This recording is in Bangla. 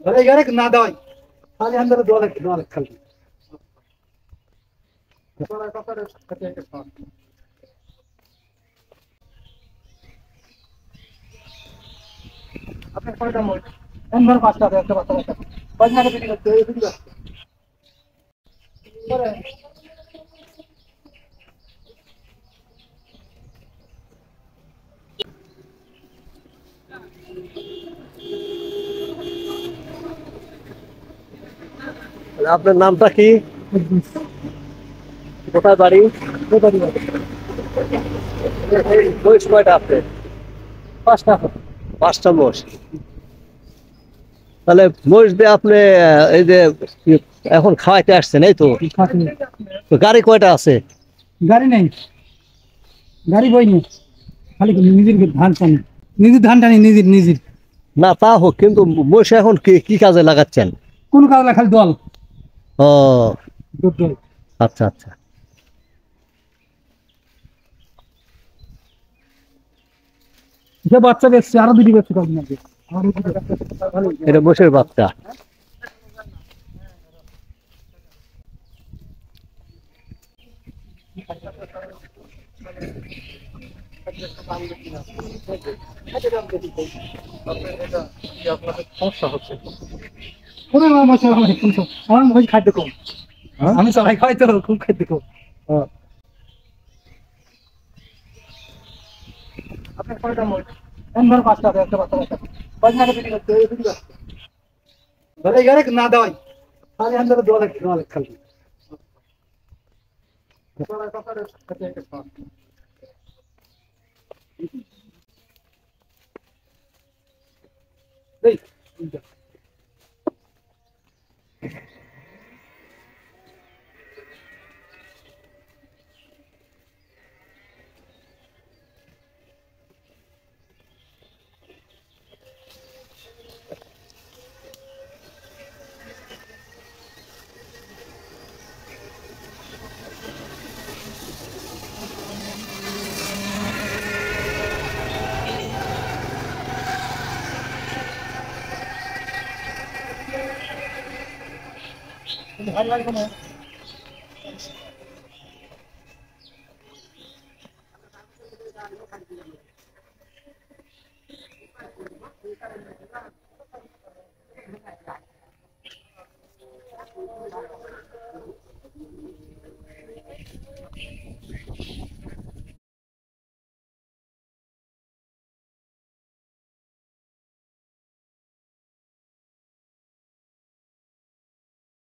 ধরে গেলে না দেওয়াই খালি আন্দারে দোয়া লেখ খালি আপনার কয়টা মোট এন ধর পাঁচটা একটা বাচ্চা বাচ্চা কয়টা বিক্রি করতে এই বিক্রি করতে আপনার নামটা কি? কোথায় বাড়ি? বয়স কয়টা আপনার? পাঁচটা পাঁচটা মোষ। তাহলে মোষ দিয়ে আপনি এই যে এখন খাওয়াইতে আসছেন, এই তো? তো গাড়ি কয়টা আছে? গাড়ি নেই, গাড়ি বই নেই, খালি নিজের ধান টানি নিজের। না তা হোক, কিন্তু মোষ এখন কি কি কাজে লাগাচ্ছেন? কোন কাজ না, খালি দল ও দুধ দল। আচ্ছা আচ্ছা। যে বাচ্চা বেচছে আরো দুটি বেচছে কদিন আগে। এটা মোষের বাচ্চা। সমস্যা হচ্ছে আমার মুখে খাদ্য কম, আমি সবাই খাই তো খুব খাদ্য কম। আপনার কয়টা মোট এন ধর পাঁচটা একটা বাচ্চা বাচ্চা কয়টা বিক্রি করতে এই বিক্রি করতে ধরে গেলে না দেওয়াই খালি আন্দারে দোয়া লেখ খালি এই ভাই ভাই